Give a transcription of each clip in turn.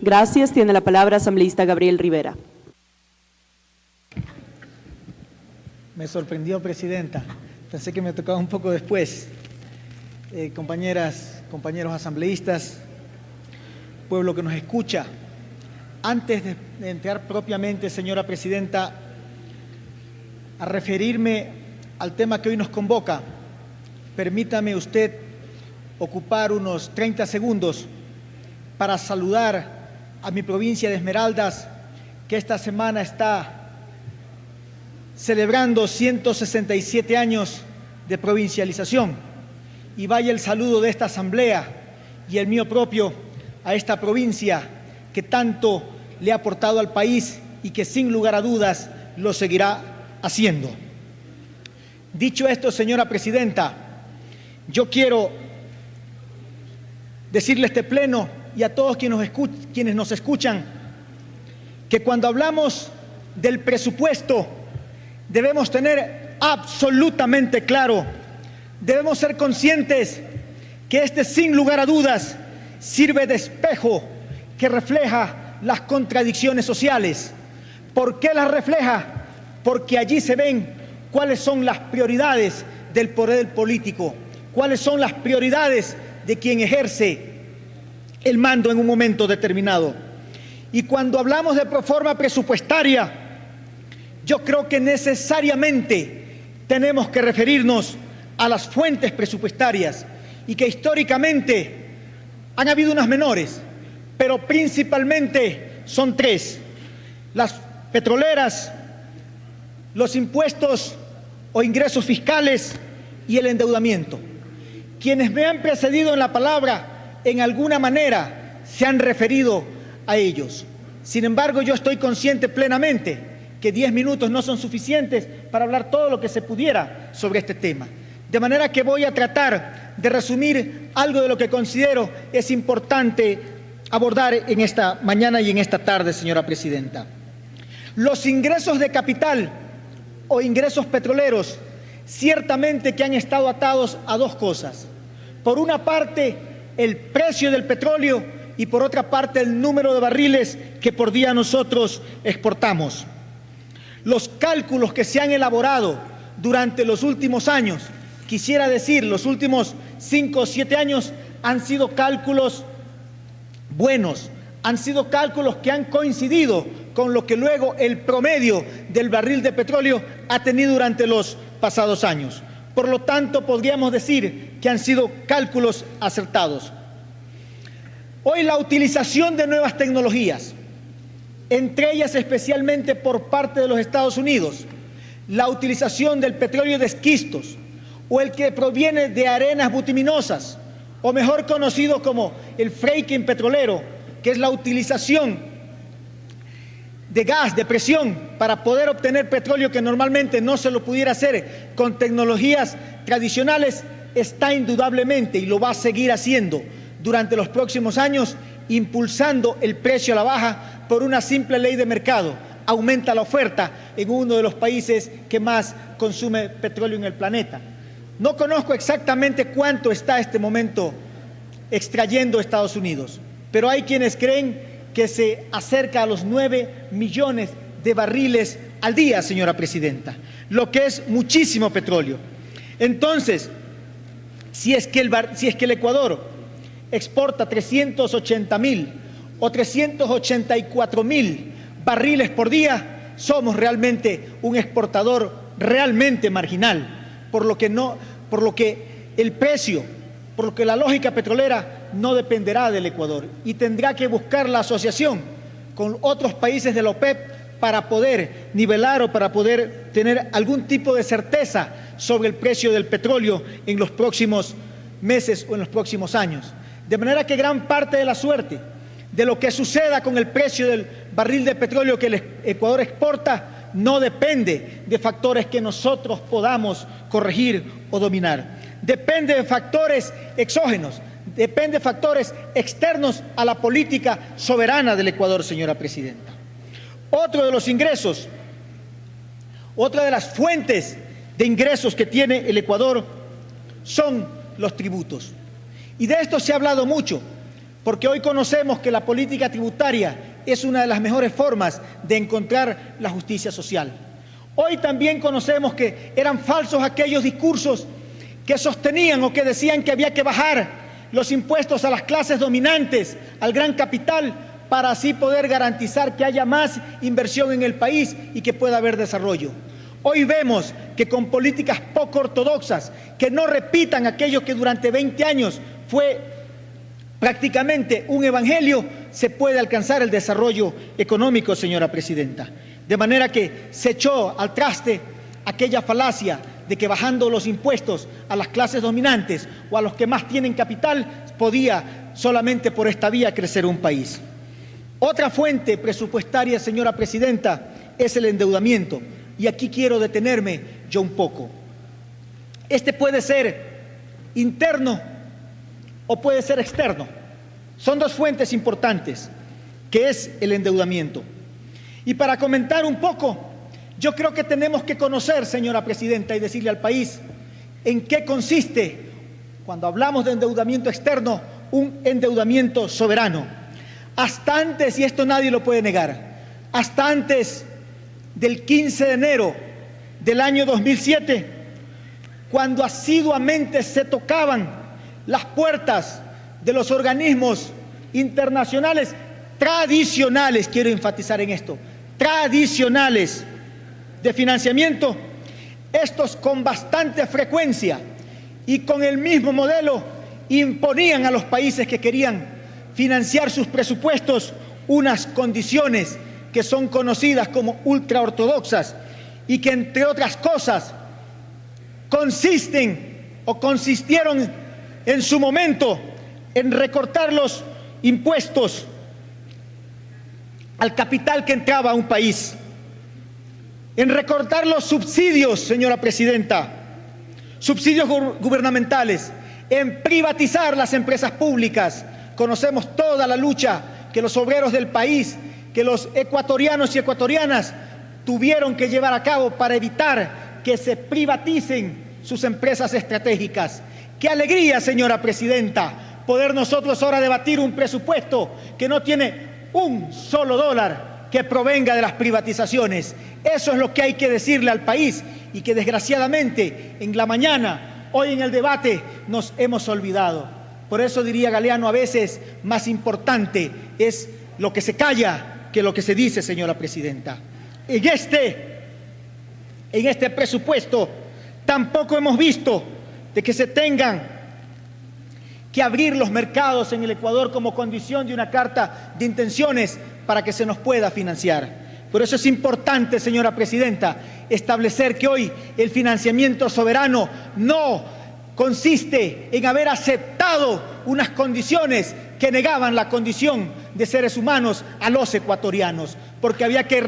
Gracias. Tiene la palabra asambleísta Gabriel Rivera. Me sorprendió, Presidenta. Pensé que me tocaba un poco después. Compañeras, compañeros asambleístas, pueblo que nos escucha, antes de entrar propiamente, señora Presidenta, a referirme al tema que hoy nos convoca, permítame usted ocupar unos 30 segundos para saludar a mi provincia de Esmeraldas, que esta semana está celebrando 167 años de provincialización. Y vaya el saludo de esta asamblea y el mío propio a esta provincia que tanto le ha aportado al país y que sin lugar a dudas lo seguirá haciendo. Dicho esto, señora Presidenta, yo quiero decirle a este pleno y a todos quienes nos escuchan que cuando hablamos del presupuesto debemos tener absolutamente claro, debemos ser conscientes que este, sin lugar a dudas, sirve de espejo que refleja las contradicciones sociales. ¿Por qué las refleja? Porque allí se ven cuáles son las prioridades del poder político, cuáles son las prioridades de quien ejerce el mando en un momento determinado. Y cuando hablamos de proforma presupuestaria, yo creo que necesariamente tenemos que referirnos a las fuentes presupuestarias y que históricamente han habido unas menores, pero principalmente son tres: las petroleras, los impuestos o ingresos fiscales y el endeudamiento. Quienes me han precedido en la palabra, en alguna manera se han referido a ellos. Sin embargo, yo estoy consciente plenamente que 10 minutos no son suficientes para hablar todo lo que se pudiera sobre este tema. De manera que voy a tratar de resumir algo de lo que considero es importante abordar en esta mañana y en esta tarde, señora Presidenta. Los ingresos de capital o ingresos petroleros ciertamente que han estado atados a dos cosas. Por una parte, el precio del petróleo y por otra parte, el número de barriles que por día nosotros exportamos. Los cálculos que se han elaborado durante los últimos años, quisiera decir los últimos 5 o 7 años, han sido cálculos buenos, han sido cálculos que han coincidido con lo que luego el promedio del barril de petróleo ha tenido durante los pasados años. Por lo tanto, podríamos decir que han sido cálculos acertados. Hoy la utilización de nuevas tecnologías, entre ellas especialmente por parte de los Estados Unidos, la utilización del petróleo de esquistos o el que proviene de arenas bituminosas, o mejor conocido como el fracking petrolero, que es la utilización de gas, de presión, para poder obtener petróleo que normalmente no se lo pudiera hacer con tecnologías tradicionales, está indudablemente y lo va a seguir haciendo durante los próximos años, impulsando el precio a la baja por una simple ley de mercado. Aumenta la oferta en uno de los países que más consume petróleo en el planeta. No conozco exactamente cuánto está este momento extrayendo Estados Unidos, pero hay quienes creen que se acerca a los 9 millones de barriles al día, señora Presidenta, lo que es muchísimo petróleo. Entonces, si es que el Ecuador exporta 380.000 o 384.000 barriles por día, somos realmente un exportador realmente marginal, por lo que el precio, por lo que la lógica petrolera no dependerá del Ecuador y tendrá que buscar la asociación con otros países de la OPEP para poder nivelar o para poder tener algún tipo de certeza sobre el precio del petróleo en los próximos meses o en los próximos años. De manera que gran parte de la suerte de lo que suceda con el precio del barril de petróleo que el Ecuador exporta no depende de factores que nosotros podamos corregir o dominar. Depende de factores exógenos, depende de factores externos a la política soberana del Ecuador, señora Presidenta. Otro de los ingresos, otra de las fuentes de ingresos que tiene el Ecuador son los tributos. Y de esto se ha hablado mucho, porque hoy conocemos que la política tributaria es una de las mejores formas de encontrar la justicia social. Hoy también conocemos que eran falsos aquellos discursos que sostenían o que decían que había que bajar los impuestos a las clases dominantes, al gran capital, para así poder garantizar que haya más inversión en el país y que pueda haber desarrollo. Hoy vemos que con políticas poco ortodoxas, que no repitan aquello que durante 20 años fue prácticamente un evangelio, se puede alcanzar el desarrollo económico, señora presidenta. De manera que se echó al traste aquella falacia de que bajando los impuestos a las clases dominantes o a los que más tienen capital, podía solamente por esta vía crecer un país. Otra fuente presupuestaria, señora presidenta, es el endeudamiento. Y aquí quiero detenerme yo un poco. Este puede ser interno o puede ser externo. Son dos fuentes importantes, que es el endeudamiento. Y para comentar un poco, yo creo que tenemos que conocer, señora presidenta, y decirle al país en qué consiste, cuando hablamos de endeudamiento externo, un endeudamiento soberano. Hasta antes, y esto nadie lo puede negar, hasta antes del 15 de enero del año 2007, cuando asiduamente se tocaban las puertas de los organismos internacionales tradicionales, quiero enfatizar en esto, tradicionales de financiamiento, estos con bastante frecuencia y con el mismo modelo imponían a los países que querían financiar sus presupuestos unas condiciones que son conocidas como ultraortodoxas y que, entre otras cosas, consistieron en su momento en recortar los impuestos al capital que entraba a un país, en recortar los subsidios, señora presidenta, subsidios gubernamentales, en privatizar las empresas públicas. Conocemos toda la lucha que los obreros del país, que los ecuatorianos y ecuatorianas tuvieron que llevar a cabo para evitar que se privaticen sus empresas estratégicas. ¡Qué alegría, señora presidenta, poder nosotros ahora debatir un presupuesto que no tiene un solo dólar que provenga de las privatizaciones! Eso es lo que hay que decirle al país y que desgraciadamente en la mañana, hoy en el debate, nos hemos olvidado. Por eso diría Galeano, a veces más importante es lo que se calla que lo que se dice, señora presidenta. En este presupuesto tampoco hemos visto de que se tengan que abrir los mercados en el Ecuador como condición de una carta de intenciones para que se nos pueda financiar. Por eso es importante, señora presidenta, establecer que hoy el financiamiento soberano no consiste en haber aceptado unas condiciones que negaban la condición de seres humanos a los ecuatorianos, porque había que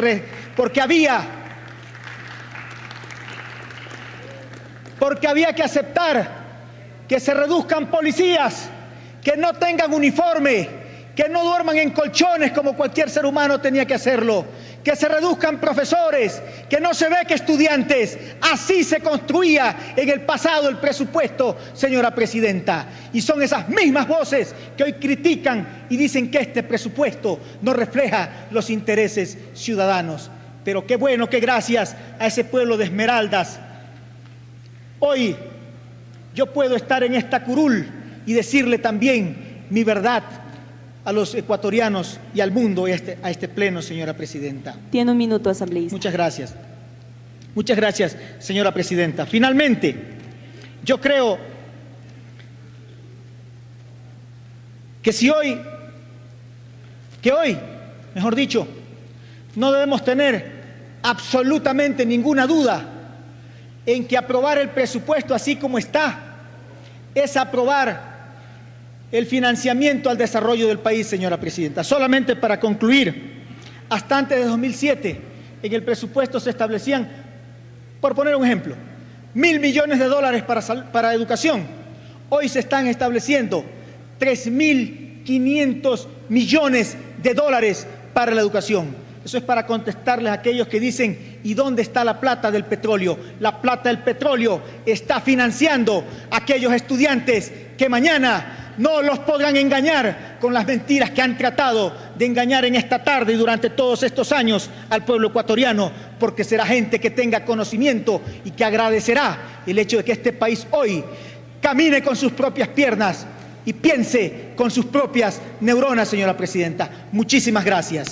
aceptar que se reduzcan policías, que no tengan uniforme, que no duerman en colchones como cualquier ser humano tenía que hacerlo, que se reduzcan profesores, que no se beque estudiantes. Así se construía en el pasado el presupuesto, señora presidenta. Y son esas mismas voces que hoy critican y dicen que este presupuesto no refleja los intereses ciudadanos. Pero qué bueno que gracias a ese pueblo de Esmeraldas, hoy yo puedo estar en esta curul y decirle también mi verdad a los ecuatorianos y al mundo, a este pleno, señora presidenta. Tiene un minuto, asambleísta. Muchas gracias. Muchas gracias, señora presidenta. Finalmente, yo creo que hoy, mejor dicho, no debemos tener absolutamente ninguna duda en que aprobar el presupuesto así como está es aprobar el financiamiento al desarrollo del país, señora presidenta. Solamente para concluir, hasta antes de 2007, en el presupuesto se establecían, por poner un ejemplo, 1.000 millones de dólares para educación. Hoy se están estableciendo 3.500 millones de dólares para la educación. Eso es para contestarles a aquellos que dicen, ¿y dónde está la plata del petróleo? La plata del petróleo está financiando a aquellos estudiantes que mañana No los podrán engañar con las mentiras que han tratado de engañar en esta tarde y durante todos estos años al pueblo ecuatoriano, porque será gente que tenga conocimiento y que agradecerá el hecho de que este país hoy camine con sus propias piernas y piense con sus propias neuronas, señora presidenta. Muchísimas gracias.